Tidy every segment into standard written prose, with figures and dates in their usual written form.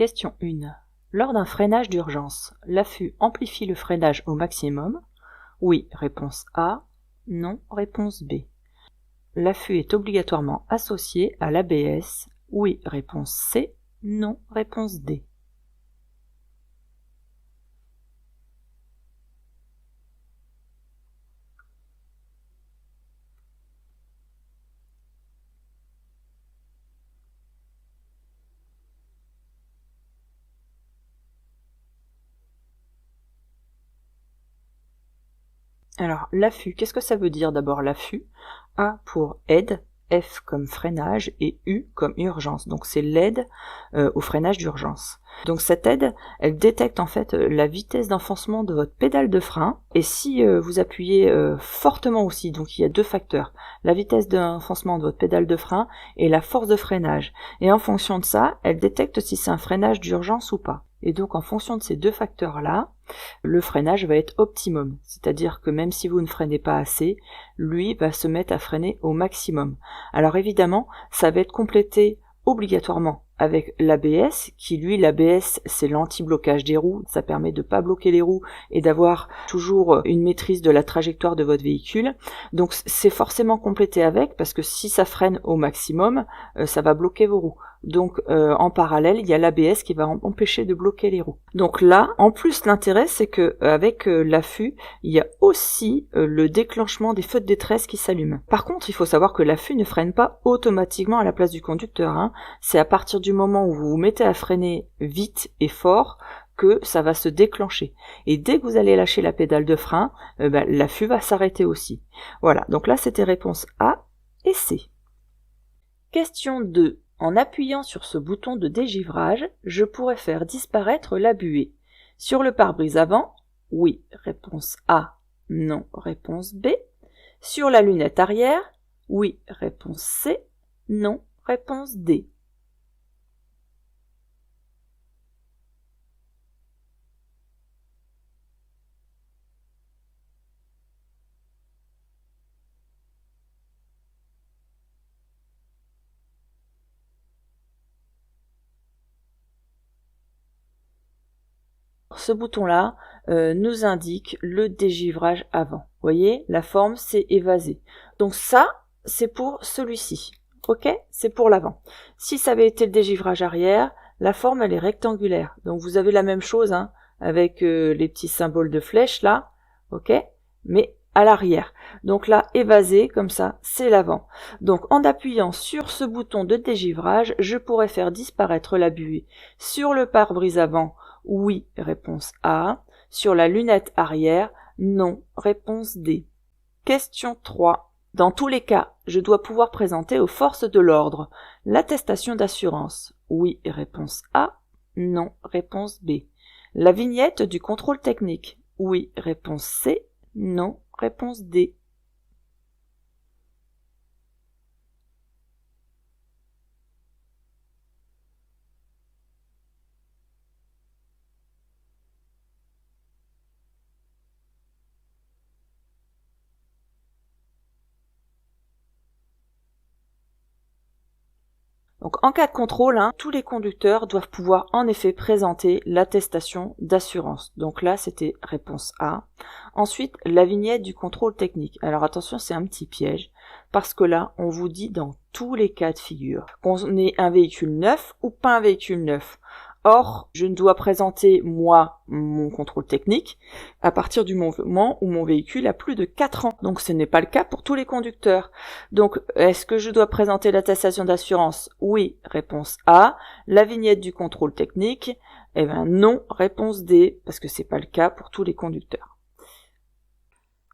Question 1. Lors d'un freinage d'urgence, l'affût amplifie le freinage au maximum? Oui, réponse A. Non, réponse B. L'affût est obligatoirement associé à l'ABS? Oui, réponse C. Non, réponse D. Alors, l'affût, qu'est-ce que ça veut dire d'abord l'affût? A pour aide, F comme freinage et U comme urgence. Donc c'est l'aide au freinage d'urgence. Donc cette aide, elle détecte en fait la vitesse d'enfoncement de votre pédale de frein. Et si vous appuyez fortement aussi, donc il y a deux facteurs, la vitesse d'enfoncement de votre pédale de frein et la force de freinage. Et en fonction de ça, elle détecte si c'est un freinage d'urgence ou pas. Et donc en fonction de ces deux facteurs-là, le freinage va être optimum. C'est-à-dire que même si vous ne freinez pas assez, lui va se mettre à freiner au maximum. Alors évidemment, ça va être complété obligatoirement avec l'ABS, qui lui, l'ABS, c'est l'anti-blocage des roues, ça permet de pas bloquer les roues et d'avoir toujours une maîtrise de la trajectoire de votre véhicule. Donc c'est forcément complété avec, parce que si ça freine au maximum, ça va bloquer vos roues. Donc en parallèle, il y a l'ABS qui va empêcher de bloquer les roues. Donc là, en plus l'intérêt, c'est que avec l'affût, il y a aussi le déclenchement des feux de détresse qui s'allument. Par contre, il faut savoir que l'affût ne freine pas automatiquement à la place du conducteur, hein. C'est à partir du moment où vous vous mettez à freiner vite et fort que ça va se déclencher. Et dès que vous allez lâcher la pédale de frein, l'affût va s'arrêter aussi. Voilà, donc là c'était réponse A et C. Question 2. En appuyant sur ce bouton de dégivrage, je pourrais faire disparaître la buée. Sur le pare-brise avant? Oui, réponse A. Non, réponse B. Sur la lunette arrière? Oui, réponse C. Non, réponse D. Ce bouton-là nous indique le dégivrage avant. Vous voyez, la forme c'est évasé. Donc ça, c'est pour celui-ci. Ok, c'est pour l'avant. Si ça avait été le dégivrage arrière, la forme elle est rectangulaire. Donc vous avez la même chose hein, avec les petits symboles de flèche là, ok, mais à l'arrière. Donc là, évasé, comme ça, c'est l'avant. Donc en appuyant sur ce bouton de dégivrage, je pourrais faire disparaître la buée sur le pare-brise avant. Oui, réponse A. Sur la lunette arrière, non, réponse D. Question 3. Dans tous les cas, je dois pouvoir présenter aux forces de l'ordre l'attestation d'assurance. Oui, réponse A. Non, réponse B. La vignette du contrôle technique. Oui, réponse C. Non, réponse D. Donc en cas de contrôle, tous les conducteurs doivent pouvoir en effet présenter l'attestation d'assurance. Donc là, c'était réponse A. Ensuite, la vignette du contrôle technique. Alors attention, c'est un petit piège, parce que là, on vous dit dans tous les cas de figure, qu'on ait un véhicule neuf ou pas un véhicule neuf. Or, je ne dois présenter, moi, mon contrôle technique à partir du moment où mon véhicule a plus de 4 ans. Donc ce n'est pas le cas pour tous les conducteurs. Donc, est-ce que je dois présenter l'attestation d'assurance? Oui, réponse A. La vignette du contrôle technique? Eh bien non, réponse D, parce que c'est pas le cas pour tous les conducteurs.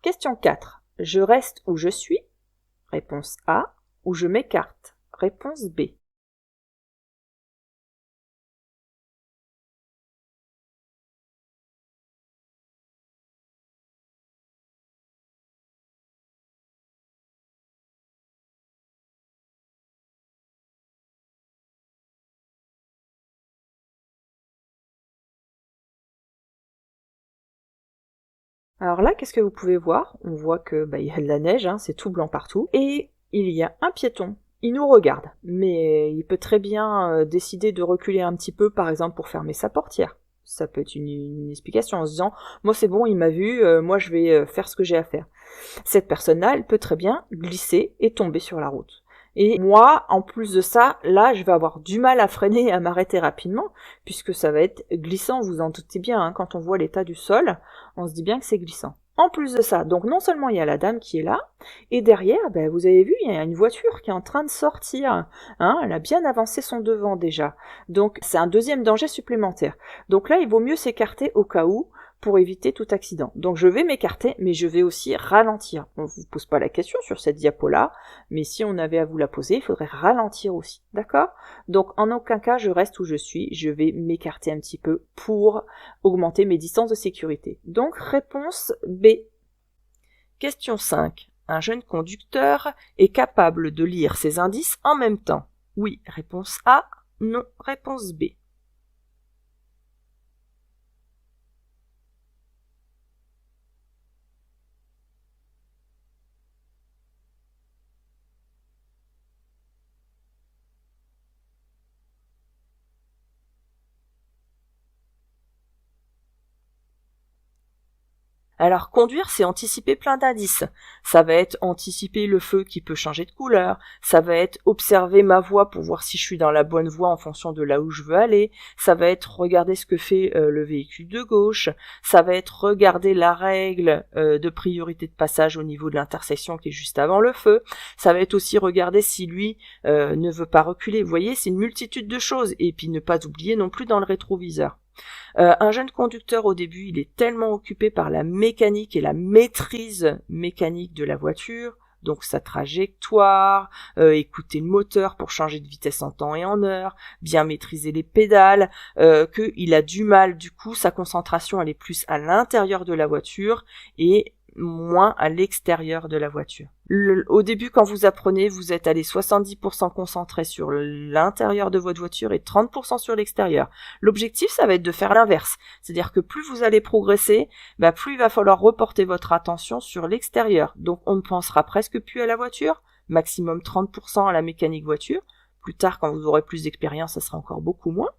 Question 4. Je reste où je suis? Réponse A. Ou je m'écarte? Réponse B. Alors là, qu'est-ce que vous pouvez voir? On voit que il y a de la neige, c'est tout blanc partout, et il y a un piéton Il nous regarde, mais il peut très bien décider de reculer un petit peu, par exemple pour fermer sa portière. Ça peut être une explication en se disant « moi c'est bon, il m'a vu, moi je vais faire ce que j'ai à faire ». Cette personne-là, elle peut très bien glisser et tomber sur la route. Et moi, en plus de ça, là, je vais avoir du mal à freiner et à m'arrêter rapidement, puisque ça va être glissant, vous en doutez bien, hein, quand on voit l'état du sol, on se dit bien que c'est glissant. En plus de ça, donc non seulement il y a la dame qui est là, et derrière, ben, vous avez vu, il y a une voiture qui est en train de sortir. Hein, elle a bien avancé son devant déjà. Donc c'est un deuxième danger supplémentaire. Donc là, il vaut mieux s'écarter au cas où, pour éviter tout accident. Donc je vais m'écarter, mais je vais aussi ralentir. On ne vous pose pas la question sur cette diapo-là, mais si on avait à vous la poser, il faudrait ralentir aussi, d'accord? Donc en aucun cas je reste où je suis, je vais m'écarter un petit peu pour augmenter mes distances de sécurité. Donc réponse B. Question 5. Un jeune conducteur est capable de lire ses indices en même temps. Oui, réponse A. Non, réponse B. Alors conduire, c'est anticiper plein d'indices. Ça va être anticiper le feu qui peut changer de couleur, ça va être observer ma voie pour voir si je suis dans la bonne voie en fonction de là où je veux aller, ça va être regarder ce que fait le véhicule de gauche, ça va être regarder la règle de priorité de passage au niveau de l'intersection qui est juste avant le feu, ça va être aussi regarder si lui ne veut pas reculer. Vous voyez, c'est une multitude de choses. Et puis ne pas oublier non plus dans le rétroviseur. Un jeune conducteur au début, il est tellement occupé par la mécanique et la maîtrise mécanique de la voiture, donc sa trajectoire, écouter le moteur pour changer de vitesse en temps et en heure, bien maîtriser les pédales, qu'il a du mal, du coup sa concentration elle est plus à l'intérieur de la voiture et moins à l'extérieur de la voiture. Au début, quand vous apprenez, vous êtes allé 70% concentré sur l'intérieur de votre voiture et 30% sur l'extérieur. L'objectif, ça va être de faire l'inverse. C'est-à-dire que plus vous allez progresser, plus il va falloir reporter votre attention sur l'extérieur. Donc, on ne pensera presque plus à la voiture, maximum 30% à la mécanique voiture. Plus tard, quand vous aurez plus d'expérience, ça sera encore beaucoup moins.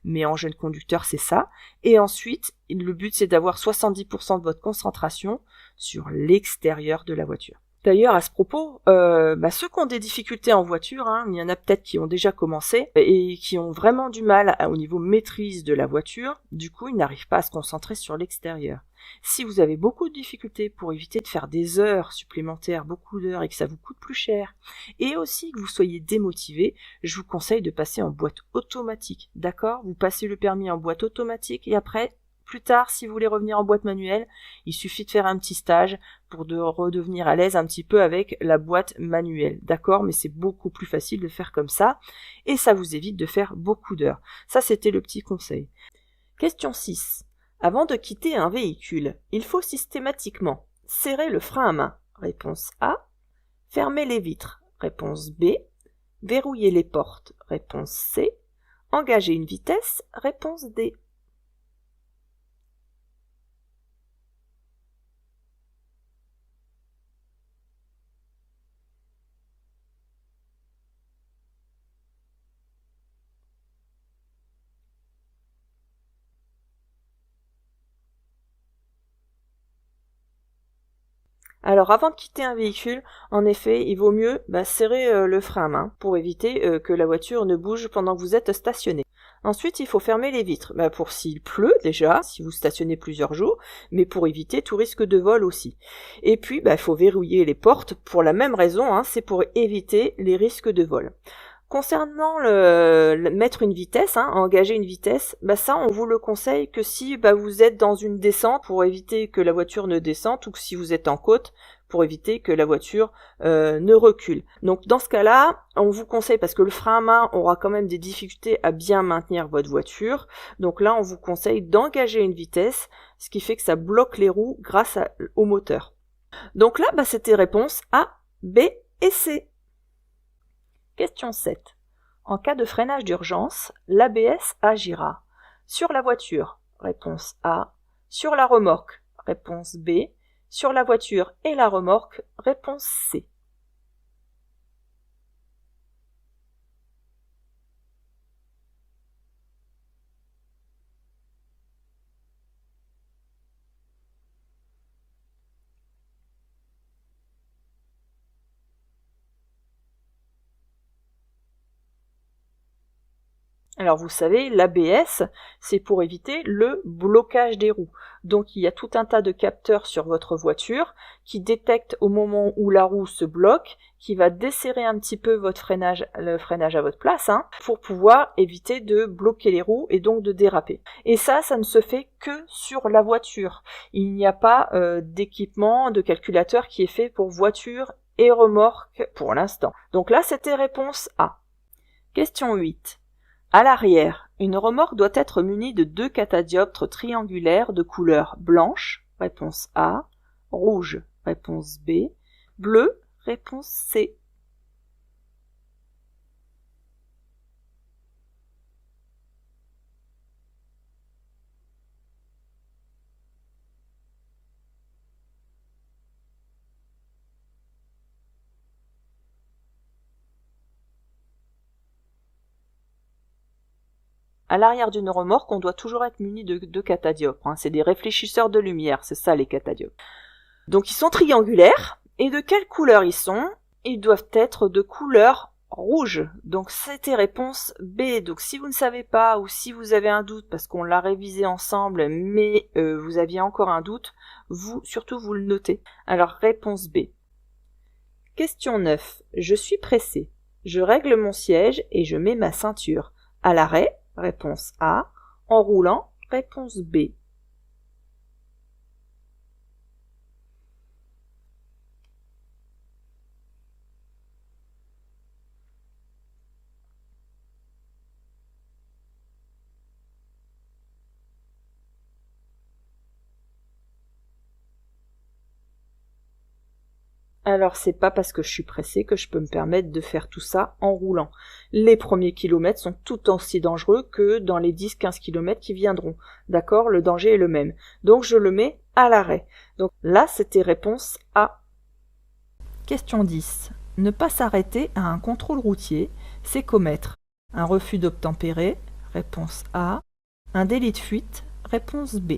Mais en jeune conducteur, c'est ça. Et ensuite, le but, c'est d'avoir 70% de votre concentration sur l'extérieur de la voiture. D'ailleurs, à ce propos, ceux qui ont des difficultés en voiture, il y en a peut-être qui ont déjà commencé et qui ont vraiment du mal au niveau maîtrise de la voiture, du coup, ils n'arrivent pas à se concentrer sur l'extérieur. Si vous avez beaucoup de difficultés pour éviter de faire des heures supplémentaires, beaucoup d'heures et que ça vous coûte plus cher, et aussi que vous soyez démotivé, je vous conseille de passer en boîte automatique, d'accord? Vous passez le permis en boîte automatique et après, plus tard, si vous voulez revenir en boîte manuelle, il suffit de faire un petit stage pour redevenir à l'aise un petit peu avec la boîte manuelle, d'accord? Mais c'est beaucoup plus facile de faire comme ça, et ça vous évite de faire beaucoup d'heures. Ça, c'était le petit conseil. Question 6. Avant de quitter un véhicule, il faut systématiquement serrer le frein à main. Réponse A. Fermer les vitres. Réponse B. Verrouiller les portes. Réponse C. Engager une vitesse. Réponse D. Alors avant de quitter un véhicule, en effet, il vaut mieux serrer le frein à main pour éviter que la voiture ne bouge pendant que vous êtes stationné. Ensuite, il faut fermer les vitres, pour s'il pleut déjà, si vous stationnez plusieurs jours, mais pour éviter tout risque de vol aussi. Et puis, il faut verrouiller les portes pour la même raison, c'est pour éviter les risques de vol. Concernant mettre une vitesse, engager une vitesse, ça on vous le conseille que si vous êtes dans une descente pour éviter que la voiture ne descende ou que si vous êtes en côte pour éviter que la voiture ne recule. Donc dans ce cas-là, on vous conseille, parce que le frein à main aura quand même des difficultés à bien maintenir votre voiture, donc là on vous conseille d'engager une vitesse, ce qui fait que ça bloque les roues grâce au moteur. Donc là, c'était réponse A, B et C. Question 7. En cas de freinage d'urgence, l'ABS agira sur la voiture. Réponse A. Sur la remorque. Réponse B. Sur la voiture et la remorque. Réponse C. Alors vous savez, l'ABS, c'est pour éviter le blocage des roues. Donc il y a tout un tas de capteurs sur votre voiture qui détectent au moment où la roue se bloque, qui va desserrer un petit peu votre freinage, le freinage à votre place, pour pouvoir éviter de bloquer les roues et donc de déraper. Et ça ne se fait que sur la voiture. Il n'y a pas d'équipement, de calculateur qui est fait pour voiture et remorque pour l'instant. Donc là, c'était réponse A. Question 8. À l'arrière, une remorque doit être munie de 2 catadioptres triangulaires de couleur blanche, réponse A, rouge, réponse B, bleu, réponse C. À l'arrière d'une remorque, on doit toujours être muni de 2 catadioptres. C'est des réfléchisseurs de lumière, c'est ça les catadioptres. Donc ils sont triangulaires, et de quelle couleur ils sont? Ils doivent être de couleur rouge. Donc c'était réponse B. Donc si vous ne savez pas, ou si vous avez un doute, parce qu'on l'a révisé ensemble, mais vous aviez encore un doute, surtout vous le notez. Alors réponse B. Question 9. Je suis pressé. Je règle mon siège et je mets ma ceinture. À l'arrêt, réponse A. En roulant, réponse B. Alors c'est pas parce que je suis pressée que je peux me permettre de faire tout ça en roulant. Les premiers kilomètres sont tout aussi dangereux que dans les 10-15 kilomètres qui viendront. D'accord? Le danger est le même. Donc je le mets à l'arrêt. Donc là c'était réponse A. Question 10. Ne pas s'arrêter à un contrôle routier, c'est commettre un refus d'obtempérer, réponse A, un délit de fuite, réponse B.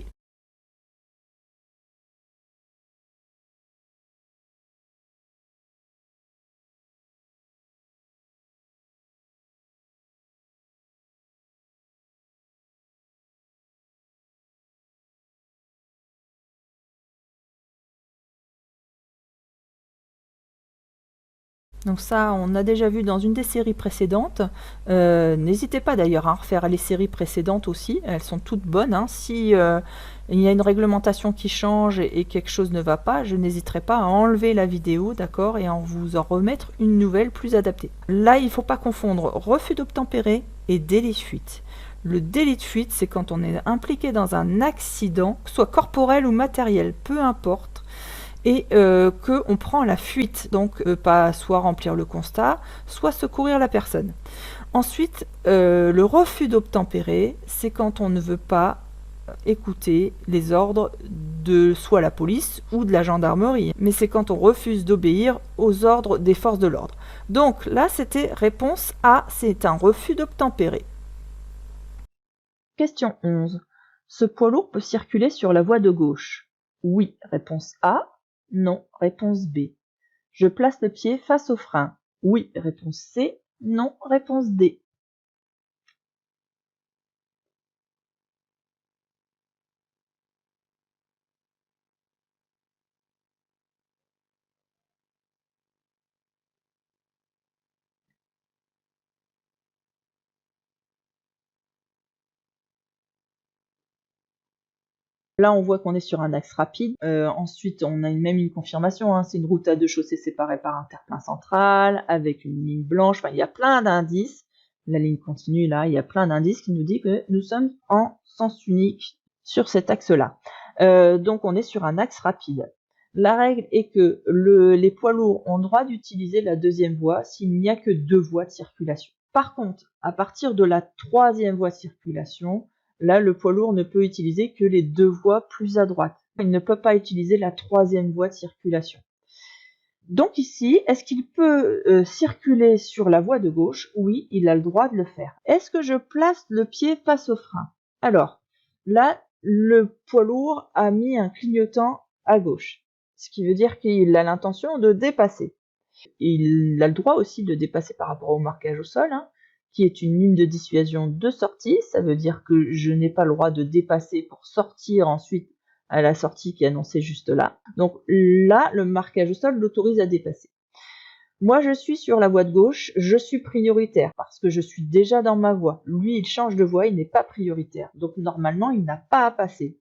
Donc ça, on a déjà vu dans une des séries précédentes. N'hésitez pas d'ailleurs à refaire les séries précédentes aussi, elles sont toutes bonnes. Si il y a une réglementation qui change et quelque chose ne va pas, je n'hésiterai pas à enlever la vidéo, d'accord, et à vous en remettre une nouvelle plus adaptée. Là, il ne faut pas confondre refus d'obtempérer et délit de fuite. Le délit de fuite, c'est quand on est impliqué dans un accident, que ce soit corporel ou matériel, peu importe, et qu'on prend la fuite, donc pas soit remplir le constat, soit secourir la personne. Ensuite, le refus d'obtempérer, c'est quand on ne veut pas écouter les ordres de soit la police ou de la gendarmerie, mais c'est quand on refuse d'obéir aux ordres des forces de l'ordre. Donc là, c'était réponse A, c'est un refus d'obtempérer. Question 11. Ce poids lourd peut circuler sur la voie de gauche? Oui, réponse A. Non, réponse B. Je place le pied face au frein. Oui, réponse C. Non, réponse D. Là, on voit qu'on est sur un axe rapide. Ensuite, on a même une confirmation. C'est une route à 2 chaussées séparées par un terre-plein central, avec une ligne blanche. Enfin, il y a plein d'indices. La ligne continue, là, il y a plein d'indices qui nous disent que nous sommes en sens unique sur cet axe-là. Donc, on est sur un axe rapide. La règle est que les poids lourds ont le droit d'utiliser la deuxième voie s'il n'y a que 2 voies de circulation. Par contre, à partir de la 3e voie de circulation, là, le poids lourd ne peut utiliser que les 2 voies plus à droite. Il ne peut pas utiliser la 3e voie de circulation. Donc ici, est-ce qu'il peut circuler sur la voie de gauche? Oui, il a le droit de le faire. Est-ce que je place le pied face au frein? Alors, là, le poids lourd a mis un clignotant à gauche, ce qui veut dire qu'il a l'intention de dépasser. Il a le droit aussi de dépasser par rapport au marquage au sol, qui est une ligne de dissuasion de sortie. Ça veut dire que je n'ai pas le droit de dépasser pour sortir ensuite à la sortie qui est annoncée juste là. Donc là, le marquage au sol l'autorise à dépasser. Moi, je suis sur la voie de gauche, je suis prioritaire parce que je suis déjà dans ma voie. Lui, il change de voie, il n'est pas prioritaire. Donc normalement, il n'a pas à passer.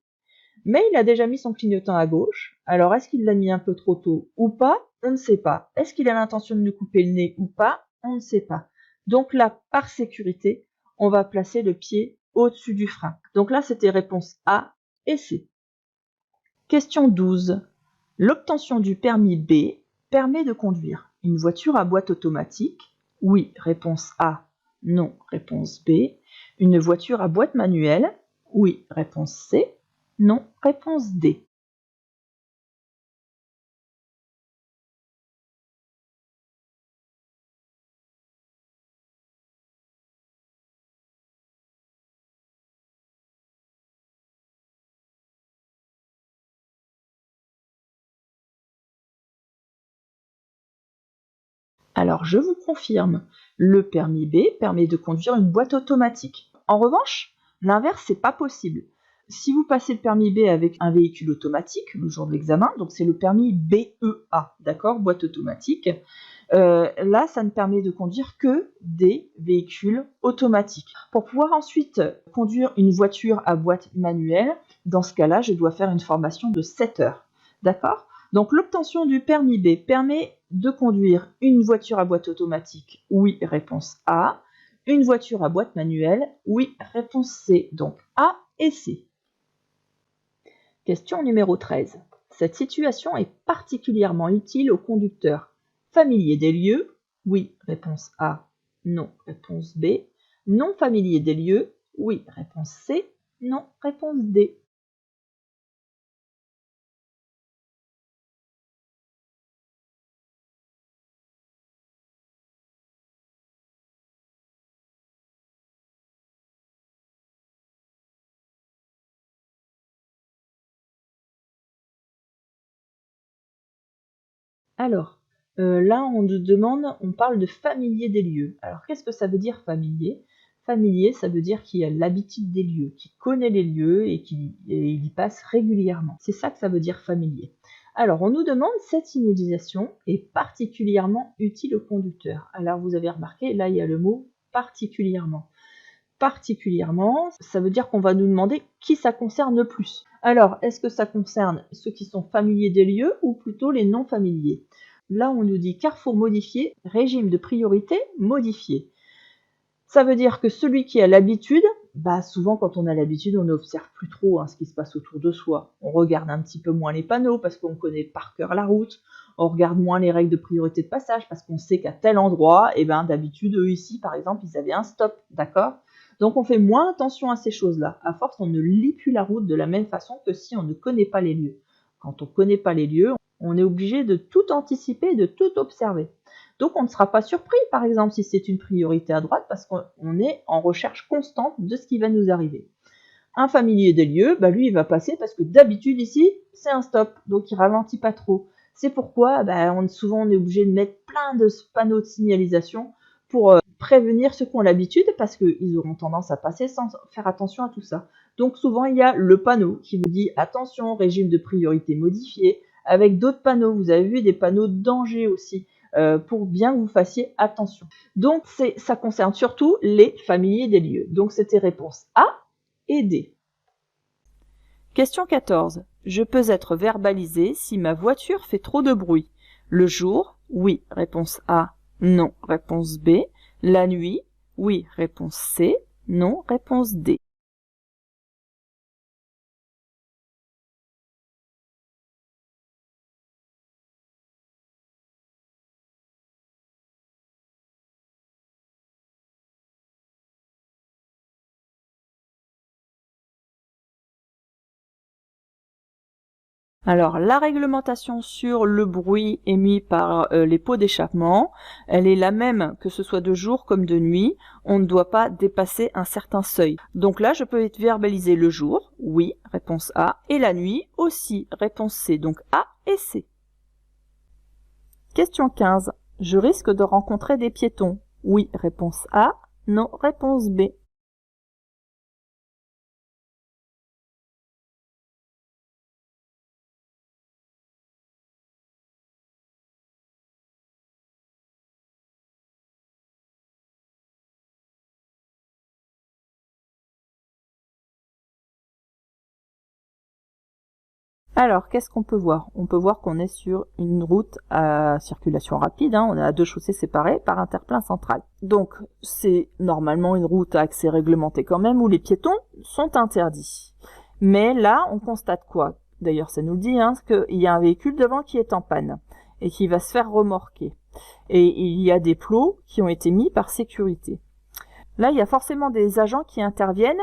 Mais il a déjà mis son clignotant à gauche. Alors, est-ce qu'il l'a mis un peu trop tôt ou pas? On ne sait pas. Est-ce qu'il a l'intention de nous couper le nez ou pas? On ne sait pas. Donc là, par sécurité, on va placer le pied au-dessus du frein. Donc là, c'était réponse A et C. Question 12. L'obtention du permis B permet de conduire une voiture à boîte automatique. Oui, réponse A. Non, réponse B. Une voiture à boîte manuelle. Oui, réponse C. Non, réponse D. Alors, je vous confirme, le permis B permet de conduire une boîte automatique. En revanche, l'inverse, c'est pas possible. Si vous passez le permis B avec un véhicule automatique le jour de l'examen, donc c'est le permis BEA, d'accord, boîte automatique, là, ça ne permet de conduire que des véhicules automatiques. Pour pouvoir ensuite conduire une voiture à boîte manuelle, dans ce cas-là, je dois faire une formation de 7 heures, d'accord ? Donc l'obtention du permis B permet de conduire une voiture à boîte automatique. Oui, réponse A. Une voiture à boîte manuelle. Oui, réponse C. Donc A et C. Question numéro 13. Cette situation est particulièrement utile aux conducteurs familiers des lieux. Oui, réponse A. Non, réponse B. Non familiers des lieux. Oui, réponse C. Non, réponse D. Alors, là, on nous demande, on parle de familier des lieux. Alors, qu'est-ce que ça veut dire familier? Familier, ça veut dire qu'il a l'habitude des lieux, qui connaît les lieux et qu'il y passe régulièrement. C'est ça que ça veut dire familier. Alors, on nous demande, cette signalisation est particulièrement utile au conducteur. Alors, vous avez remarqué, là, il y a le mot particulièrement. Particulièrement, ça veut dire qu'on va nous demander qui ça concerne le plus. Alors, est-ce que ça concerne ceux qui sont familiers des lieux ou plutôt les non familiers? Là, on nous dit carrefour modifié, régime de priorité modifié. Ça veut dire que celui qui a l'habitude, souvent quand on a l'habitude, on n'observe plus trop ce qui se passe autour de soi. On regarde un petit peu moins les panneaux parce qu'on connaît par cœur la route. On regarde moins les règles de priorité de passage parce qu'on sait qu'à tel endroit, d'habitude, eux ici, par exemple, ils avaient un stop, d'accord? Donc on fait moins attention à ces choses-là. À force, on ne lit plus la route de la même façon que si on ne connaît pas les lieux. Quand on ne connaît pas les lieux, on est obligé de tout anticiper, de tout observer. Donc on ne sera pas surpris, par exemple, si c'est une priorité à droite, parce qu'on est en recherche constante de ce qui va nous arriver. Un familier des lieux, lui, il va passer parce que d'habitude, ici, c'est un stop, donc il ralentit pas trop. C'est pourquoi, souvent, on est obligé de mettre plein de panneaux de signalisation pour prévenir ceux qui ont l'habitude, parce qu'ils auront tendance à passer sans faire attention à tout ça. Donc souvent, il y a le panneau qui vous dit « Attention, régime de priorité modifié », avec d'autres panneaux. Vous avez vu des panneaux de danger aussi, pour bien que vous fassiez attention. Donc ça concerne surtout les familiers des lieux. Donc c'était réponse A et D. Question 14. Je peux être verbalisé si ma voiture fait trop de bruit. Le jour, oui, réponse A, non, réponse B. La nuit, oui, réponse C, non, réponse D. Alors, la réglementation sur le bruit émis par les pots d'échappement, elle est la même que ce soit de jour comme de nuit. On ne doit pas dépasser un certain seuil. Donc là, je peux être verbalisé le jour, oui, réponse A, et la nuit aussi, réponse C. Donc A et C. Question 15. Je risque de rencontrer des piétons. Oui, réponse A, Non, réponse B. Alors, qu'est-ce qu'on peut voir? On peut voir qu'on est sur une route à circulation rapide, on est à 2 chaussées séparées par un terre-plein central. Donc, c'est normalement une route à accès réglementé quand même, où les piétons sont interdits. Mais là, on constate quoi? D'ailleurs, ça nous le dit, qu'il y a un véhicule devant qui est en panne et qui va se faire remorquer. Et il y a des plots qui ont été mis par sécurité. Là, il y a forcément des agents qui interviennent,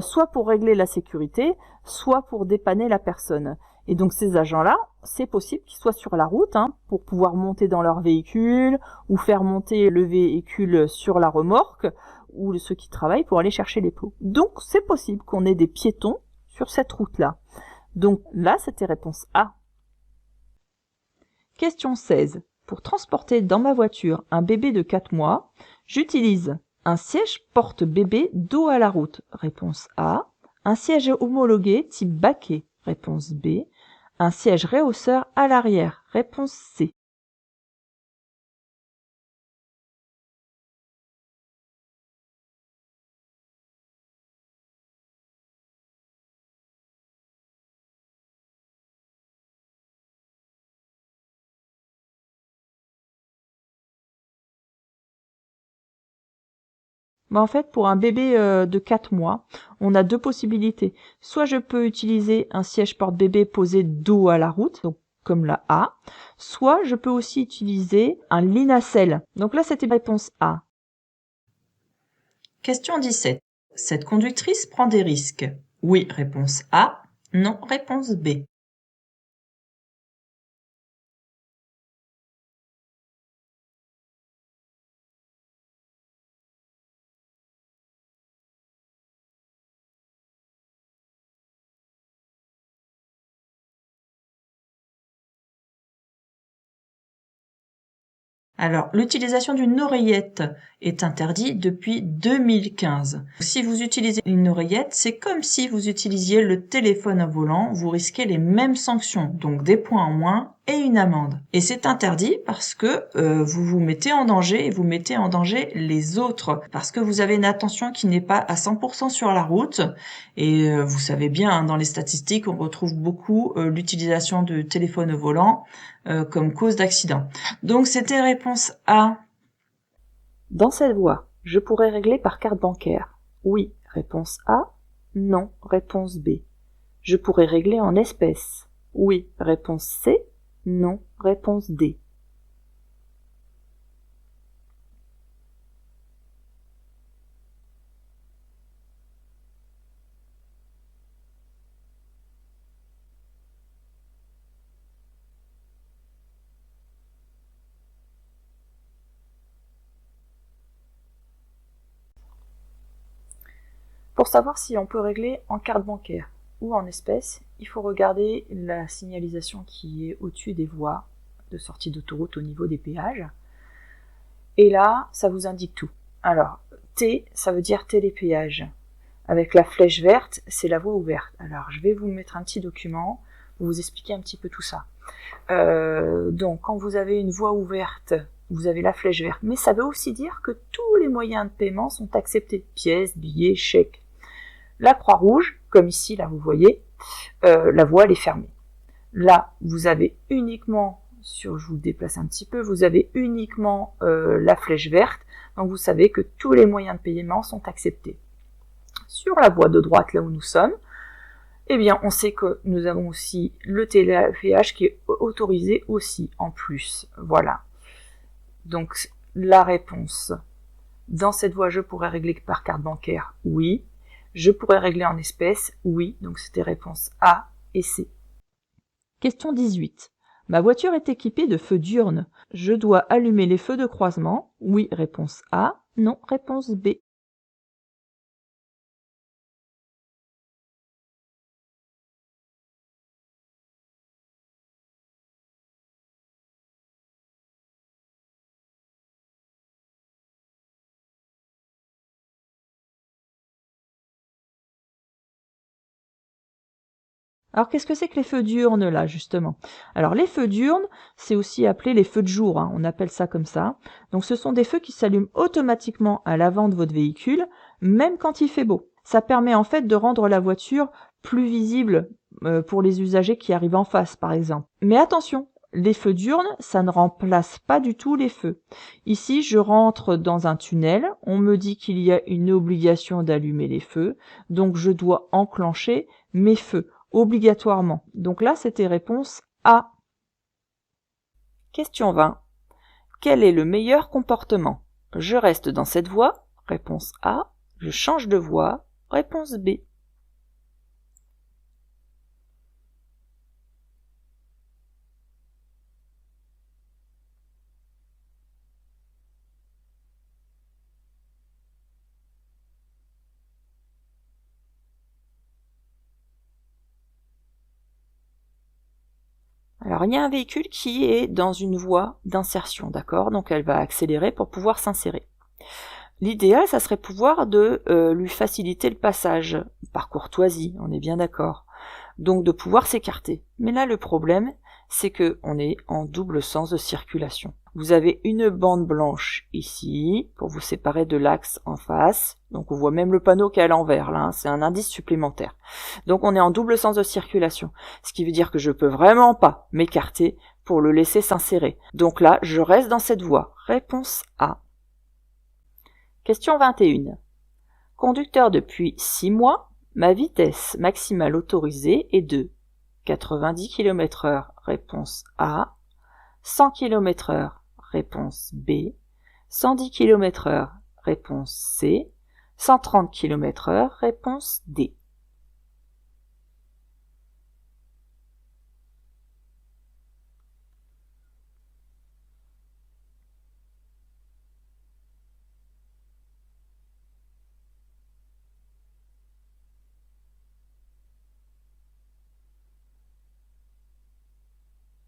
soit pour régler la sécurité, soit pour dépanner la personne. Et donc ces agents-là, c'est possible qu'ils soient sur la route pour pouvoir monter dans leur véhicule ou faire monter le véhicule sur la remorque ou ceux qui travaillent pour aller chercher les plots. Donc c'est possible qu'on ait des piétons sur cette route-là. Donc là, c'était réponse A. Question 16. Pour transporter dans ma voiture un bébé de 4 mois, j'utilise un siège porte-bébé dos à la route. Réponse A. Un siège homologué type baquet. Réponse B. Un siège rehausseur à l'arrière. Réponse C. En fait, pour un bébé de 4 mois, on a deux possibilités. Soit je peux utiliser un siège porte-bébé posé dos à la route, donc comme la A, soit je peux aussi utiliser un lit nacelle. Donc là, c'était réponse A. Question 17. Cette conductrice prend des risques. Oui, réponse A. Non, réponse B. Alors, l'utilisation d'une oreillette est interdite depuis 2015. Si vous utilisez une oreillette, c'est comme si vous utilisiez le téléphone au volant, vous risquez les mêmes sanctions, donc des points en moins et une amende. Et c'est interdit parce que vous vous mettez en danger et vous mettez en danger les autres, parce que vous avez une attention qui n'est pas à 100% sur la route. Et vous savez bien, dans les statistiques, on retrouve beaucoup l'utilisation de téléphone au volant comme cause d'accident. Donc c'était réponse A. Dans cette voie, je pourrais régler par carte bancaire. Oui, réponse A. Non, réponse B. Je pourrais régler en espèces. Oui, réponse C. Non, réponse D. Pour savoir si on peut régler en carte bancaire ou en espèces, il faut regarder la signalisation qui est au-dessus des voies de sortie d'autoroute au niveau des péages. Et là, ça vous indique tout. Alors, T, ça veut dire télépéage. Avec la flèche verte, c'est la voie ouverte. Alors, je vais vous mettre un petit document pour vous expliquer un petit peu tout ça. Donc, quand vous avez une voie ouverte, vous avez la flèche verte. Mais ça veut aussi dire que tous les moyens de paiement sont acceptés. Pièces, billets, chèques. La croix rouge, comme ici, là, vous voyez, la voie, elle est fermée. Là, vous avez uniquement, je vous déplace un petit peu, vous avez uniquement la flèche verte. Donc, vous savez que tous les moyens de paiement sont acceptés. Sur la voie de droite, là où nous sommes, eh bien, on sait que nous avons aussi le télépéage qui est autorisé aussi en plus. Voilà. Donc, la réponse. Dans cette voie, je pourrais régler par carte bancaire, oui. Je pourrais régler en espèces, oui. Donc, c'était réponse A et C. Question 18. Ma voiture est équipée de feux diurnes. Je dois allumer les feux de croisement, oui. Réponse A, non. Réponse B. Alors qu'est-ce que c'est que les feux diurnes là justement? Alors les feux diurnes, c'est aussi appelé les feux de jour, hein, on appelle ça comme ça. Donc ce sont des feux qui s'allument automatiquement à l'avant de votre véhicule, même quand il fait beau. Ça permet en fait de rendre la voiture plus visible pour les usagers qui arrivent en face par exemple. Mais attention, les feux diurnes, ça ne remplace pas du tout les feux. Ici, je rentre dans un tunnel, on me dit qu'il y a une obligation d'allumer les feux, donc je dois enclencher mes feux obligatoirement. Donc là, c'était réponse A. Question 20. Quel est le meilleur comportement? Je reste dans cette voie, réponse A. Je change de voie, réponse B. Alors, il y a un véhicule qui est dans une voie d'insertion, d'accord? Donc, elle va accélérer pour pouvoir s'insérer. L'idéal, ça serait pouvoir lui faciliter le passage, par courtoisie, on est bien d'accord. Donc, de pouvoir s'écarter. Mais là, le problème, c'est que on est en double sens de circulation. Vous avez une bande blanche ici, pour vous séparer de l'axe en face. Donc on voit même le panneau qui est à l'envers, là, hein, c'est un indice supplémentaire. Donc on est en double sens de circulation, ce qui veut dire que je peux vraiment pas m'écarter pour le laisser s'insérer. Donc là, je reste dans cette voie. Réponse A. Question 21. Conducteur depuis 6 mois, ma vitesse maximale autorisée est de 90 km/h, réponse A, 100 km/h, réponse B, 110 km/h, réponse C, 130 km/h, réponse D.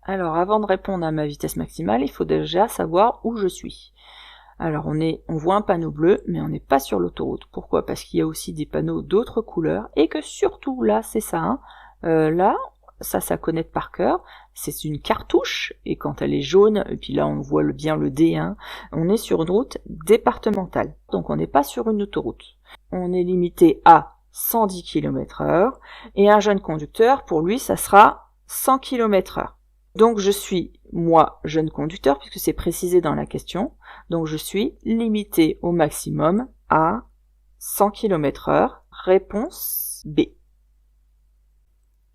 Alors, avant de répondre à ma vitesse maximale, il faut déjà savoir où je suis. Alors, on voit un panneau bleu, mais on n'est pas sur l'autoroute. Pourquoi? Parce qu'il y a aussi des panneaux d'autres couleurs, et que surtout, là, c'est ça, hein, là, ça connaît par cœur, c'est une cartouche, et quand elle est jaune, et puis là, on voit bien le D1, on est sur une route départementale. Donc, on n'est pas sur une autoroute. On est limité à 110 km/h, et un jeune conducteur, pour lui, ça sera 100 km/h. Donc je suis, moi, jeune conducteur, puisque c'est précisé dans la question, donc je suis limité au maximum à 100 km/h. Réponse B.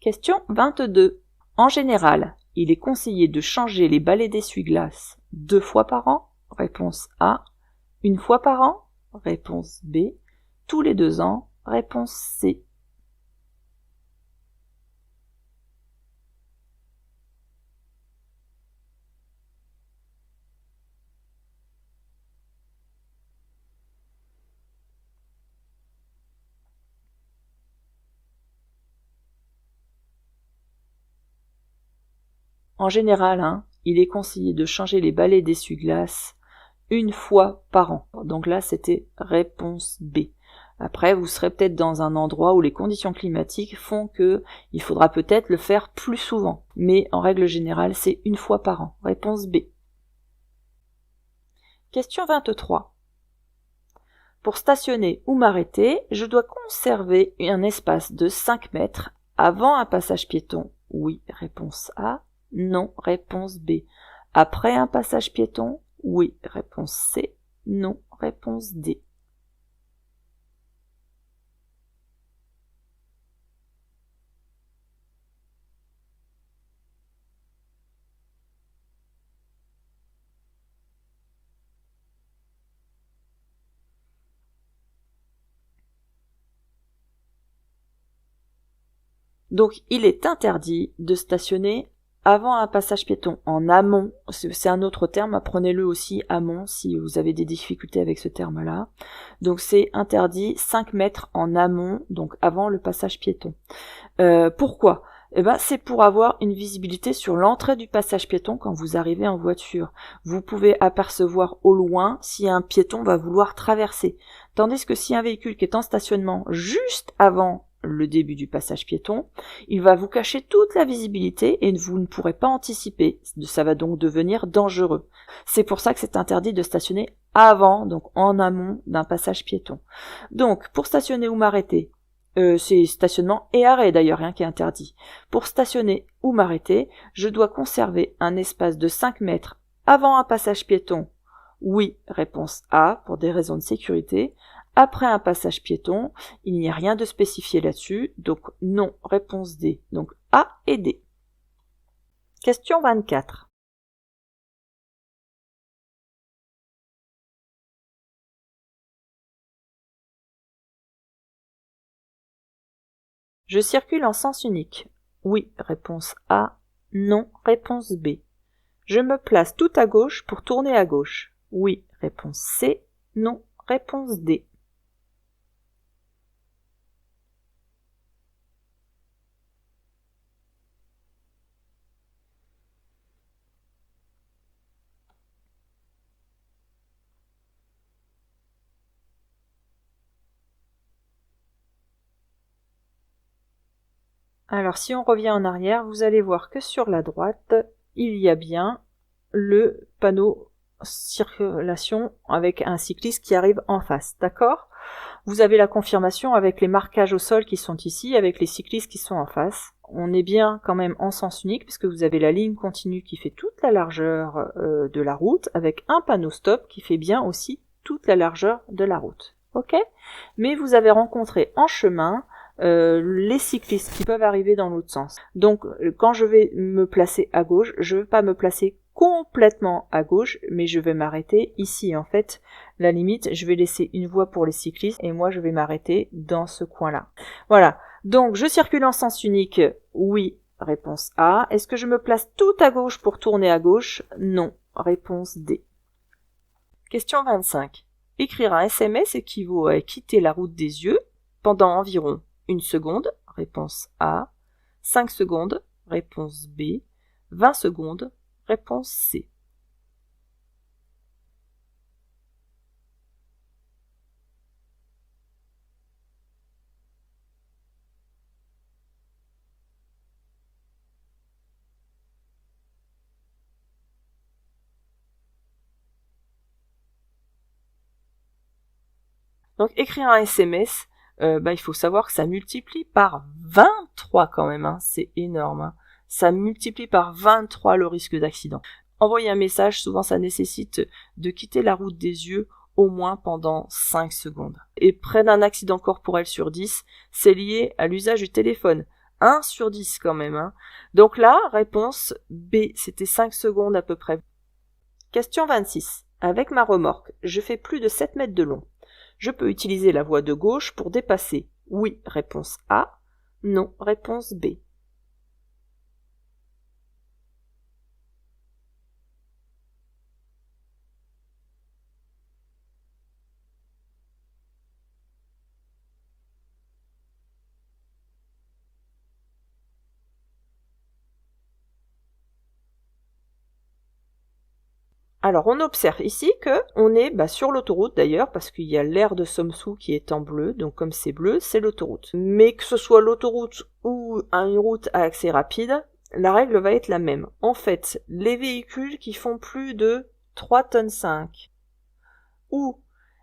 Question 22. En général, il est conseillé de changer les balais d'essuie-glace 2 fois par an. Réponse A. 1 fois par an. Réponse B. Tous les 2 ans. Réponse C. En général, hein, il est conseillé de changer les balais d'essuie-glace 1 fois par an. Donc là, c'était réponse B. Après, vous serez peut-être dans un endroit où les conditions climatiques font que il faudra peut-être le faire plus souvent. Mais en règle générale, c'est 1 fois par an. Réponse B. Question 23. Pour stationner ou m'arrêter, je dois conserver un espace de 5 mètres avant un passage piéton. Oui, réponse A. Non, réponse B. Après un passage piéton? Oui, réponse C. Non, réponse D. Donc, il est interdit de stationner avant un passage piéton, en amont. C'est un autre terme, apprenez-le aussi, amont, si vous avez des difficultés avec ce terme-là. Donc, c'est interdit 5 mètres en amont, donc avant le passage piéton. Pourquoi? Eh ben, c'est pour avoir une visibilité sur l'entrée du passage piéton quand vous arrivez en voiture. Vous pouvez apercevoir au loin si un piéton va vouloir traverser. Tandis que si un véhicule qui est en stationnement juste avant le début du passage piéton, il va vous cacher toute la visibilité et vous ne pourrez pas anticiper. Ça va donc devenir dangereux. C'est pour ça que c'est interdit de stationner avant, donc en amont d'un passage piéton. Donc, pour stationner ou m'arrêter, c'est stationnement et arrêt d'ailleurs, rien qui est interdit. Pour stationner ou m'arrêter, je dois conserver un espace de 5 mètres avant un passage piéton. Oui, réponse A, pour des raisons de sécurité. Après un passage piéton, il n'y a rien de spécifié là-dessus, donc non, réponse D. Donc A et D. Question 24. Je circule en sens unique. Oui, réponse A. Non, réponse B. Je me place tout à gauche pour tourner à gauche. Oui, réponse C. Non, réponse D. Alors si on revient en arrière, vous allez voir que sur la droite, il y a bien le panneau circulation avec un cycliste qui arrive en face, d'accord? Vous avez la confirmation avec les marquages au sol qui sont ici, avec les cyclistes qui sont en face. On est bien quand même en sens unique puisque vous avez la ligne continue qui fait toute la largeur de la route avec un panneau stop qui fait bien aussi toute la largeur de la route. Ok? Mais vous avez rencontré en chemin les cyclistes qui peuvent arriver dans l'autre sens. Donc quand je vais me placer à gauche, je ne veux pas me placer complètement à gauche, mais je vais m'arrêter ici en fait. La limite, je vais laisser une voie pour les cyclistes et moi je vais m'arrêter dans ce coin-là. Voilà, donc je circule en sens unique, oui, réponse A. Est-ce que je me place tout à gauche pour tourner à gauche? Non, réponse D. Question 25. Écrire un SMS équivaut à quitter la route des yeux pendant environ 1 seconde, réponse A, 5 secondes, réponse B, 20 secondes, réponse C. Donc écrire un SMS, il faut savoir que ça multiplie par 23 quand même, hein, c'est énorme. Hein. Ça multiplie par 23 le risque d'accident. Envoyer un message, souvent ça nécessite de quitter la route des yeux au moins pendant 5 secondes. Et près d'un accident corporel sur 10, c'est lié à l'usage du téléphone. 1 sur 10 quand même. Hein. Donc là, réponse B, c'était 5 secondes à peu près. Question 26. Avec ma remorque, je fais plus de 7 mètres de long. Je peux utiliser la voie de gauche pour dépasser. Oui, réponse A. Non, réponse B. Alors on observe ici que on est sur l'autoroute d'ailleurs parce qu'il y a l'aire de Somsou qui est en bleu, donc comme c'est bleu, c'est l'autoroute. Mais que ce soit l'autoroute ou une route à accès rapide, la règle va être la même. En fait, les véhicules qui font plus de 3,5 tonnes ou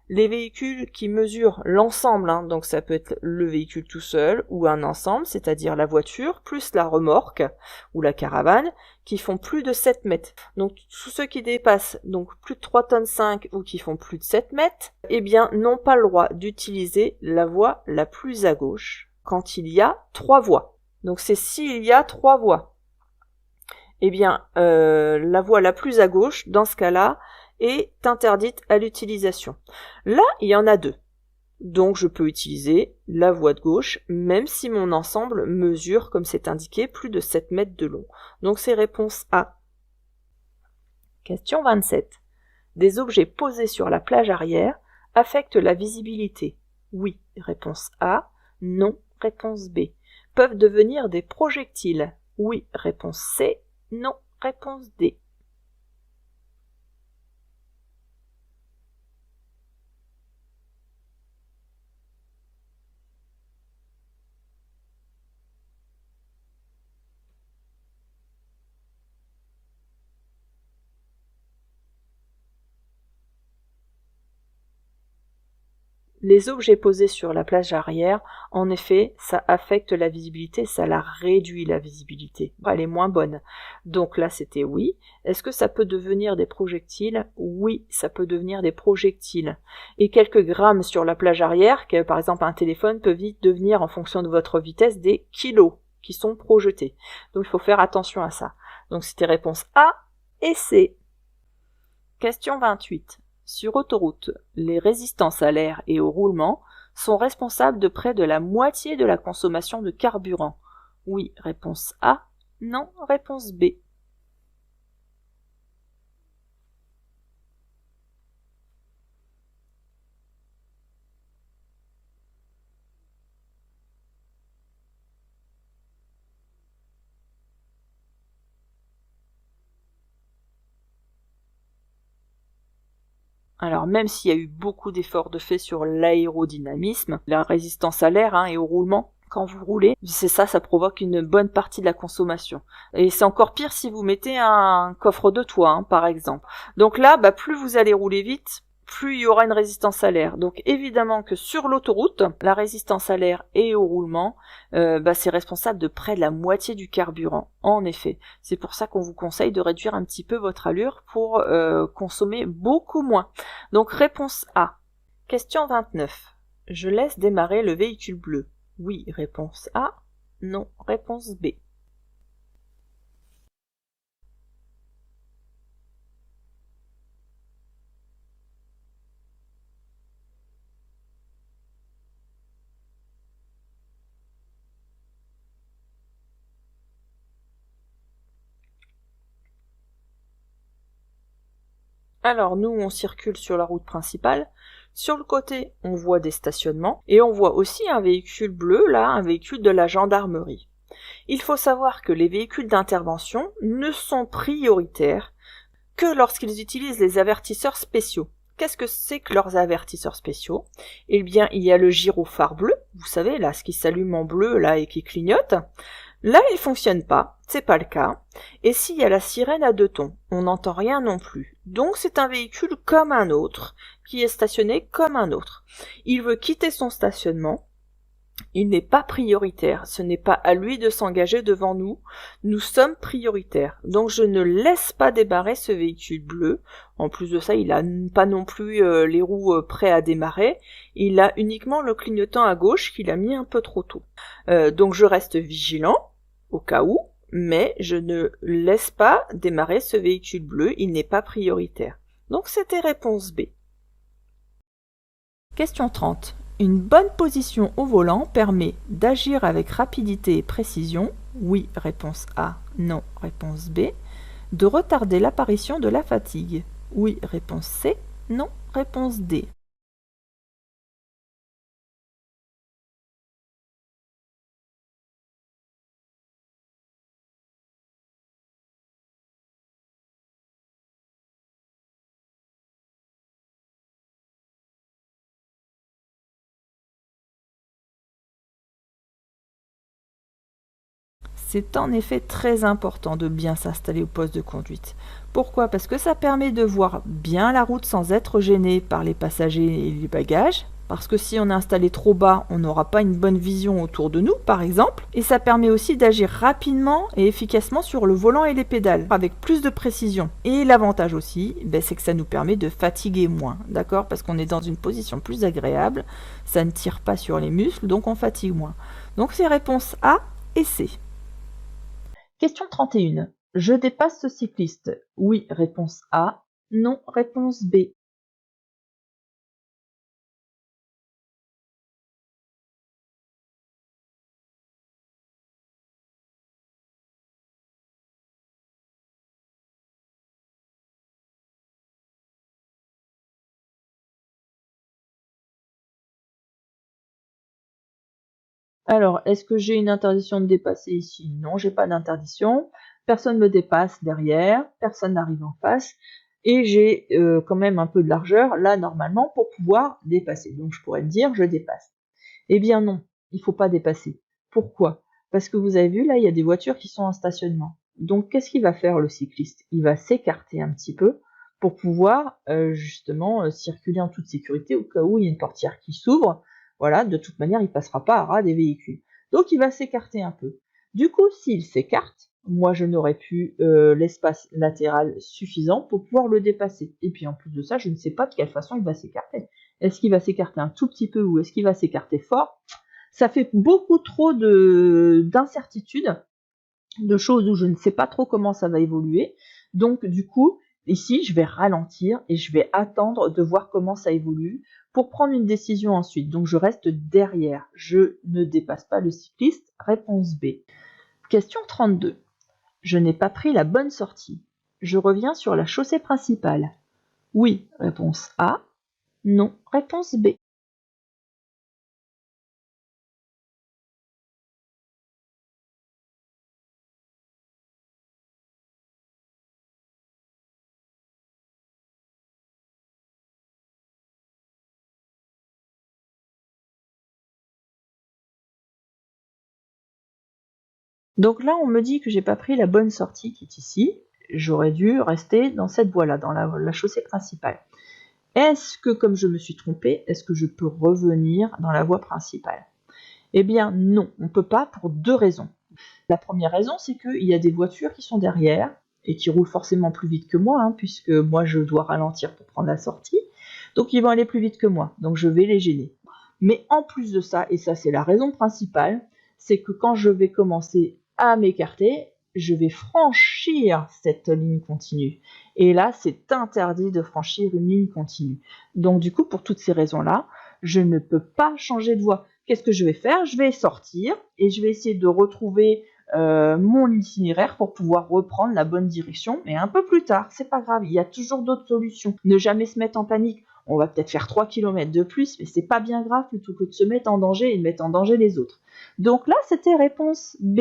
les véhicules qui mesurent l'ensemble, hein, donc ça peut être le véhicule tout seul ou un ensemble, c'est-à-dire la voiture plus la remorque ou la caravane, qui font plus de 7 mètres. Donc tous ceux qui dépassent donc plus de 3,5 tonnes ou qui font plus de 7 mètres, eh bien n'ont pas le droit d'utiliser la voie la plus à gauche quand il y a 3 voies. Donc c'est s'il y a 3 voies. Eh bien la voie la plus à gauche, dans ce cas-là, est interdite à l'utilisation. Là, il y en a 2. Donc je peux utiliser la voie de gauche, même si mon ensemble mesure, comme c'est indiqué, plus de 7 mètres de long. Donc c'est réponse A. Question 27. Des objets posés sur la plage arrière affectent la visibilité. Oui, réponse A. Non, réponse B. Peuvent devenir des projectiles. Oui, réponse C. Non, réponse D. Les objets posés sur la plage arrière, en effet, ça affecte la visibilité, ça la réduit la visibilité. Elle est moins bonne. Donc là, c'était oui. Est-ce que ça peut devenir des projectiles? Oui, ça peut devenir des projectiles. Et quelques grammes sur la plage arrière, que par exemple un téléphone peut vite devenir, en fonction de votre vitesse, des kilos qui sont projetés. Donc il faut faire attention à ça. Donc c'était réponse A et C. Question 28. Sur autoroute, les résistances à l'air et au roulement sont responsables de près de la moitié de la consommation de carburant. Oui, réponse A. Non, réponse B. Alors même s'il y a eu beaucoup d'efforts de fait sur l'aérodynamisme, la résistance à l'air et au roulement, quand vous roulez, c'est ça provoque une bonne partie de la consommation. Et c'est encore pire si vous mettez un coffre de toit, par exemple. Donc là, plus vous allez rouler vite, plus il y aura une résistance à l'air. Donc évidemment que sur l'autoroute, la résistance à l'air et au roulement, c'est responsable de près de la moitié du carburant. En effet, c'est pour ça qu'on vous conseille de réduire un petit peu votre allure pour consommer beaucoup moins. Donc réponse A. Question 29. Je laisse démarrer le véhicule bleu. Oui, réponse A. Non, réponse B. Alors nous, on circule sur la route principale. Sur le côté, on voit des stationnements et on voit aussi un véhicule bleu, là, un véhicule de la gendarmerie. Il faut savoir que les véhicules d'intervention ne sont prioritaires que lorsqu'ils utilisent les avertisseurs spéciaux. Qu'est-ce que c'est que leurs avertisseurs spéciaux? Eh bien, il y a le gyrophare bleu, vous savez, là, ce qui s'allume en bleu, là, et qui clignote. Là, il fonctionne pas, c'est pas le cas. Et s'il y a la sirène à 2 tons, on n'entend rien non plus. Donc c'est un véhicule comme un autre, qui est stationné comme un autre. Il veut quitter son stationnement, il n'est pas prioritaire, ce n'est pas à lui de s'engager devant nous, nous sommes prioritaires. Donc je ne laisse pas démarrer ce véhicule bleu. En plus de ça, il n'a pas non plus les roues prêts à démarrer, il a uniquement le clignotant à gauche qu'il a mis un peu trop tôt. Donc je reste vigilant, au cas où, mais je ne laisse pas démarrer ce véhicule bleu, il n'est pas prioritaire. Donc c'était réponse B. Question 30. Une bonne position au volant permet d'agir avec rapidité et précision, oui, réponse A, non, réponse B, de retarder l'apparition de la fatigue, oui, réponse C, non, réponse D. C'est en effet très important de bien s'installer au poste de conduite. Pourquoi? Parce que ça permet de voir bien la route sans être gêné par les passagers et les bagages. Parce que si on est installé trop bas, on n'aura pas une bonne vision autour de nous, par exemple. Et ça permet aussi d'agir rapidement et efficacement sur le volant et les pédales, avec plus de précision. Et l'avantage aussi, c'est que ça nous permet de fatiguer moins, d'accord? Parce qu'on est dans une position plus agréable, ça ne tire pas sur les muscles, donc on fatigue moins. Donc c'est réponse A et C. Question 31. Je dépasse ce cycliste. Oui, réponse A. Non, réponse B. Alors, est-ce que j'ai une interdiction de dépasser ici? Non, j'ai pas d'interdiction. Personne me dépasse derrière, personne n'arrive en face. Et j'ai quand même un peu de largeur, là, normalement, pour pouvoir dépasser. Donc, je pourrais me dire, je dépasse. Eh bien non, il ne faut pas dépasser. Pourquoi? Parce que vous avez vu, là, il y a des voitures qui sont en stationnement. Donc, qu'est-ce qu'il va faire, le cycliste? Il va s'écarter un petit peu pour pouvoir justement circuler en toute sécurité au cas où il y a une portière qui s'ouvre. Voilà, de toute manière, il passera pas à ras des véhicules. Donc il va s'écarter un peu. Du coup, s'il s'écarte, moi je n'aurai plus l'espace latéral suffisant pour pouvoir le dépasser. Et puis en plus de ça, je ne sais pas de quelle façon il va s'écarter. Est-ce qu'il va s'écarter un tout petit peu ou est-ce qu'il va s'écarter fort? Ça fait beaucoup trop d'incertitudes, de choses où je ne sais pas trop comment ça va évoluer. Donc du coup, ici, je vais ralentir et je vais attendre de voir comment ça évolue pour prendre une décision ensuite. Donc je reste derrière, je ne dépasse pas le cycliste. Réponse B. Question 32. Je n'ai pas pris la bonne sortie. Je reviens sur la chaussée principale. Oui, réponse A. Non, réponse B. Donc là, on me dit que j'ai pas pris la bonne sortie qui est ici. J'aurais dû rester dans cette voie-là, dans la chaussée principale. Est-ce que, comme je me suis trompée, est-ce que je peux revenir dans la voie principale? Eh bien non, on ne peut pas pour deux raisons. La première raison, c'est qu'il y a des voitures qui sont derrière et qui roulent forcément plus vite que moi, puisque moi je dois ralentir pour prendre la sortie. Donc ils vont aller plus vite que moi, donc je vais les gêner. Mais en plus de ça, et ça c'est la raison principale, c'est que quand je vais commencer à m'écarter, je vais franchir cette ligne continue. Et là, c'est interdit de franchir une ligne continue. Donc du coup, pour toutes ces raisons-là, je ne peux pas changer de voie. Qu'est-ce que je vais faire? Je vais sortir et je vais essayer de retrouver mon itinéraire pour pouvoir reprendre la bonne direction, mais un peu plus tard, c'est pas grave, il y a toujours d'autres solutions. Ne jamais se mettre en panique. On va peut-être faire 3 km de plus, mais c'est pas bien grave plutôt que de se mettre en danger et de mettre en danger les autres. Donc là, c'était réponse B.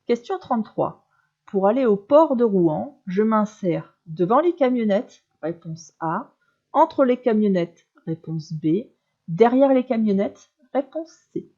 Question 33. Pour aller au port de Rouen, je m'insère devant les camionnettes, réponse A, entre les camionnettes, réponse B, derrière les camionnettes, réponse C.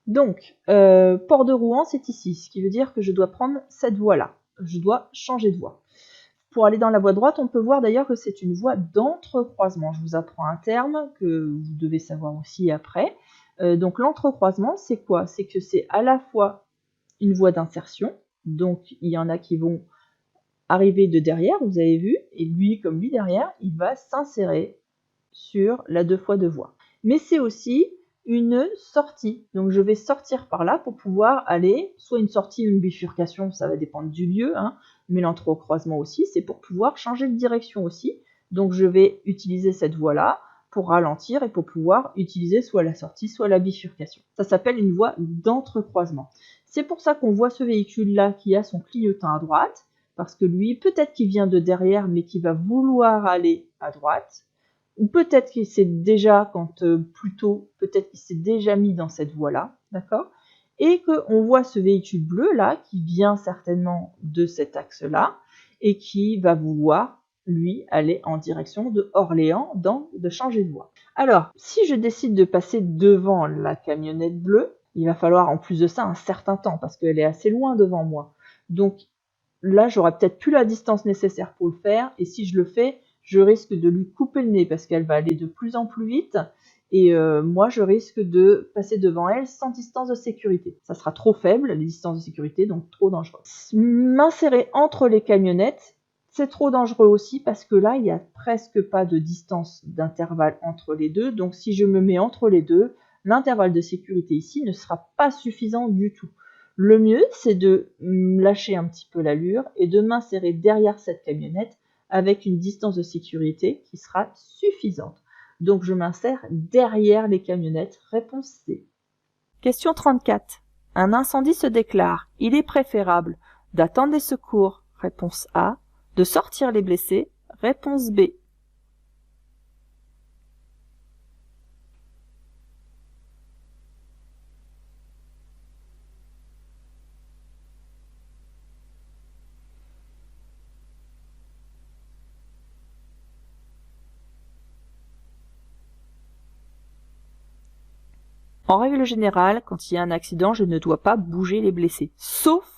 Donc, port de Rouen, c'est ici, ce qui veut dire que je dois prendre cette voie-là. Je dois changer de voie. Pour aller dans la voie droite, on peut voir d'ailleurs que c'est une voie d'entrecroisement. Je vous apprends un terme que vous devez savoir aussi après. Donc l'entrecroisement, c'est quoi? C'est que c'est à la fois une voie d'insertion, donc il y en a qui vont arriver de derrière, vous avez vu, et lui, comme lui derrière, il va s'insérer sur la 2x2 voies. Mais c'est aussi une sortie. Donc je vais sortir par là pour pouvoir aller, soit une sortie ou une bifurcation, ça va dépendre du lieu, mais l'entrecroisement aussi, c'est pour pouvoir changer de direction aussi. Donc je vais utiliser cette voie-là pour ralentir et pour pouvoir utiliser soit la sortie, soit la bifurcation. Ça s'appelle une voie d'entrecroisement. C'est pour ça qu'on voit ce véhicule-là qui a son clignotant à droite, parce que lui, peut-être qu'il vient de derrière, mais qu'il va vouloir aller à droite, ou peut-être qu'il s'est déjà, peut-être qu'il s'est déjà mis dans cette voie-là, d'accord? Et qu'on voit ce véhicule bleu là, qui vient certainement de cet axe-là, et qui va vouloir, lui, aller en direction de Orléans, de changer de voie. Alors, si je décide de passer devant la camionnette bleue, il va falloir en plus de ça un certain temps, parce qu'elle est assez loin devant moi. Donc là, j'aurai peut-être plus la distance nécessaire pour le faire, et si je le fais, je risque de lui couper le nez parce qu'elle va aller de plus en plus vite et moi je risque de passer devant elle sans distance de sécurité. Ça sera trop faible, les distances de sécurité, donc trop dangereux. M'insérer entre les camionnettes, c'est trop dangereux aussi parce que là il n'y a presque pas de distance d'intervalle entre les deux, donc si je me mets entre les deux, l'intervalle de sécurité ici ne sera pas suffisant du tout. Le mieux, c'est de lâcher un petit peu l'allure et de m'insérer derrière cette camionnette avec une distance de sécurité qui sera suffisante. Donc je m'insère derrière les camionnettes. Réponse C. Question 34. Un incendie se déclare. Il est préférable d'attendre des secours. Réponse A. De sortir les blessés. Réponse B. En règle générale, quand il y a un accident, je ne dois pas bouger les blessés, sauf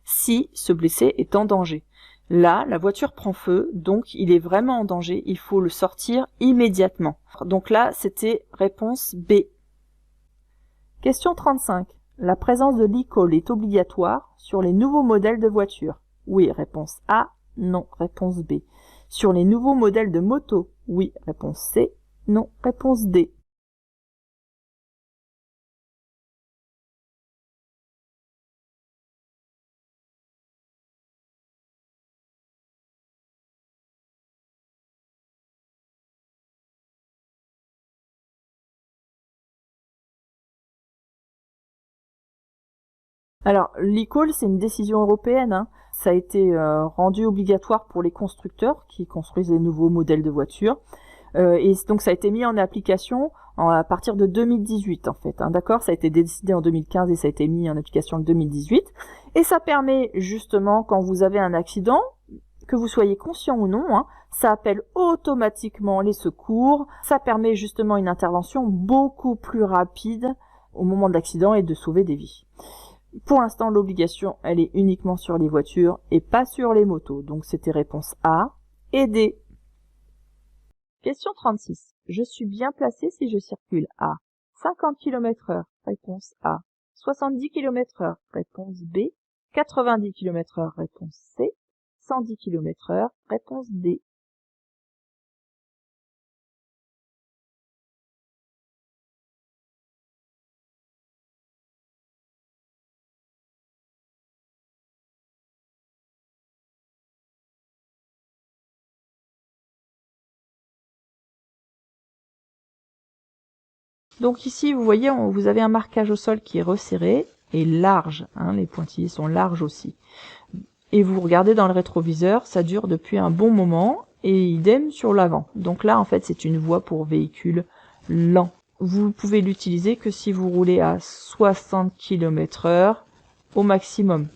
si ce blessé est en danger. Là, la voiture prend feu, donc il est vraiment en danger, il faut le sortir immédiatement. Donc là, c'était réponse B. Question 35. La présence de l'e-call est obligatoire sur les nouveaux modèles de voitures. Oui, réponse A. Non, réponse B. Sur les nouveaux modèles de moto. Oui, réponse C. Non, réponse D. Alors, l'e-call, c'est une décision européenne, hein. Ça a été rendu obligatoire pour les constructeurs qui construisent les nouveaux modèles de voitures. Et donc ça a été mis en application à partir de 2018 en fait, hein, d'accord. Ça a été décidé en 2015 et ça a été mis en application en 2018. Et ça permet justement, quand vous avez un accident, que vous soyez conscient ou non, hein, ça appelle automatiquement les secours. Ça permet justement une intervention beaucoup plus rapide au moment de l'accident et de sauver des vies. Pour l'instant, l'obligation, elle est uniquement sur les voitures et pas sur les motos. Donc c'était réponse A et D. Question 36. Je suis bien placé si je circule à 50 km/h, réponse A. 70 km/h, réponse B. 90 km/h, réponse C. 110 km/h, réponse D. Donc ici, vous voyez, vous avez un marquage au sol qui est resserré et large, hein, les pointillés sont larges aussi. Et vous regardez dans le rétroviseur, ça dure depuis un bon moment, et idem sur l'avant. Donc là, en fait, c'est une voie pour véhicules lents. Vous pouvez l'utiliser que si vous roulez à 60 km/h au maximum.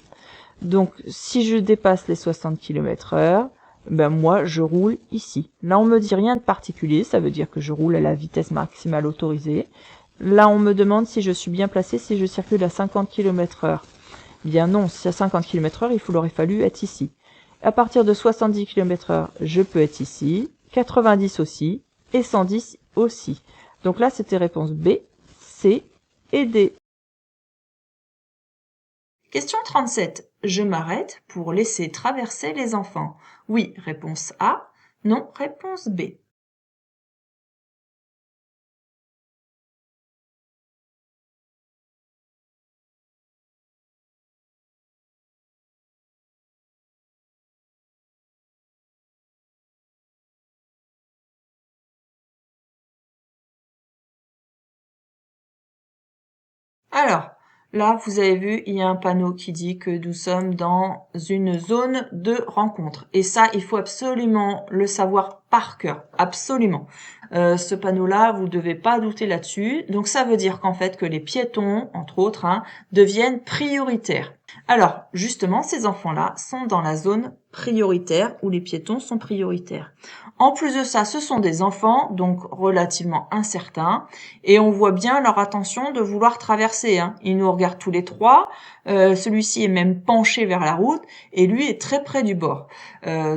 Donc, si je dépasse les 60 km/h, ben moi, je roule ici. Là, on me dit rien de particulier, ça veut dire que je roule à la vitesse maximale autorisée. Là, on me demande si je suis bien placé, si je circule à 50 km/h. Bien non, si à 50 km/h, il aurait fallu être ici. À partir de 70 km/h, je peux être ici, 90 aussi, et 110 aussi. Donc là, c'était réponse B, C et D. Question 37. Je m'arrête pour laisser traverser les enfants. Oui, réponse A. Non, réponse B. Alors, là, vous avez vu, il y a un panneau qui dit que nous sommes dans une zone de rencontre. Et ça, il faut absolument le savoir par cœur. Absolument. Ce panneau-là, vous ne devez pas douter là-dessus. Donc, ça veut dire qu'en fait, que les piétons, entre autres, hein, deviennent prioritaires. Alors, justement, ces enfants-là sont dans la zone prioritaire où les piétons sont prioritaires. En plus de ça, ce sont des enfants, donc relativement incertains, et on voit bien leur attention de vouloir traverser, hein. Ils nous regardent tous les trois, celui-ci est même penché vers la route, et lui est très près du bord.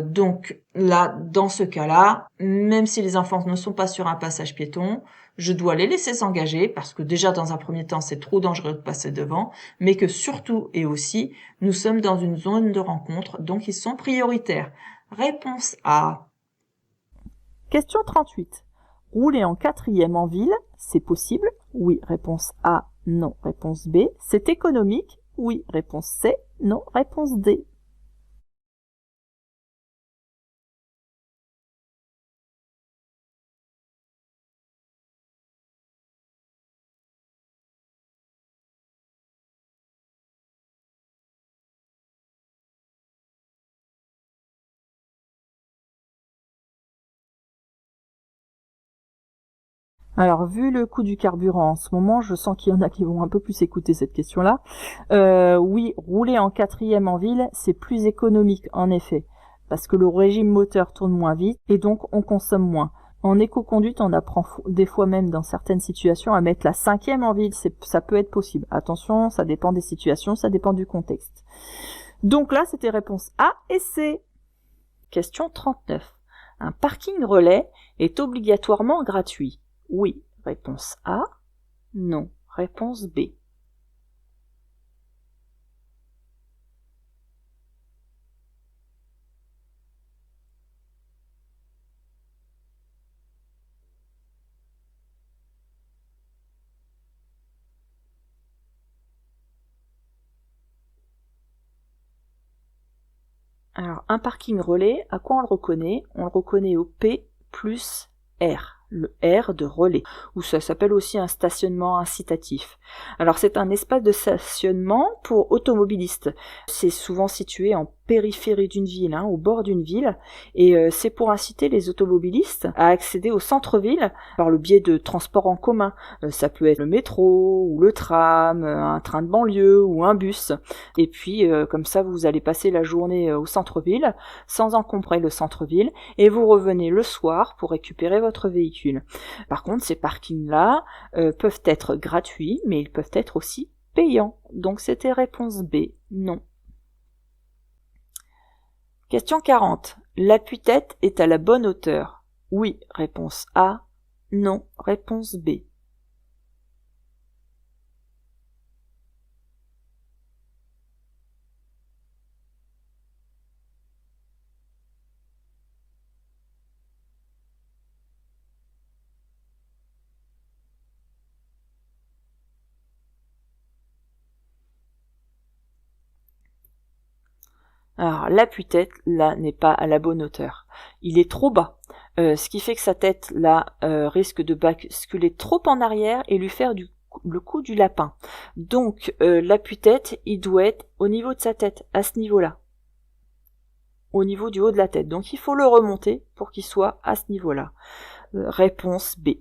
Donc là, dans ce cas-là, même si les enfants ne sont pas sur un passage piéton, je dois les laisser s'engager, parce que déjà, dans un premier temps, c'est trop dangereux de passer devant, mais que surtout et aussi, nous sommes dans une zone de rencontre, donc ils sont prioritaires. Réponse A. Question 38. Rouler en quatrième en ville, c'est possible? Oui, réponse A. Non, réponse B. C'est économique? Oui, réponse C. Non, réponse D. Alors, vu le coût du carburant en ce moment, je sens qu'il y en a qui vont un peu plus écouter cette question-là. Oui, rouler en quatrième en ville, c'est plus économique, en effet, parce que le régime moteur tourne moins vite et donc on consomme moins. En éco-conduite, on apprend des fois même dans certaines situations à mettre la 5e en vide. Ça peut être possible. Attention, ça dépend des situations, ça dépend du contexte. Donc là, c'était réponse A et C. Question 39. Un parking relais est obligatoirement gratuit. Oui, réponse A. Non, réponse B. Alors, un parking relais, à quoi on le reconnaît? On le reconnaît au P plus R, le R de relais, ou ça s'appelle aussi un stationnement incitatif. Alors, c'est un espace de stationnement pour automobilistes. C'est souvent situé en périphérie d'une ville, au bord d'une ville, et c'est pour inciter les automobilistes à accéder au centre-ville par le biais de transports en commun. Ça peut être le métro, ou le tram, un train de banlieue, ou un bus. Et puis, comme ça, vous allez passer la journée au centre-ville, sans encombrer le centre-ville, et vous revenez le soir pour récupérer votre véhicule. Par contre, ces parkings-là peuvent être gratuits, mais ils peuvent être aussi payants. Donc c'était réponse B, non. Question 40. L'appui-tête est à la bonne hauteur. Oui, réponse A. Non, réponse B. Alors, l'appui-tête, là, n'est pas à la bonne hauteur. Il est trop bas. Ce qui fait que sa tête, là, risque de basculer trop en arrière et lui faire le coup du lapin. Donc, l'appui-tête, il doit être au niveau de sa tête, à ce niveau-là. Au niveau du haut de la tête. Donc, il faut le remonter pour qu'il soit à ce niveau-là. Réponse B.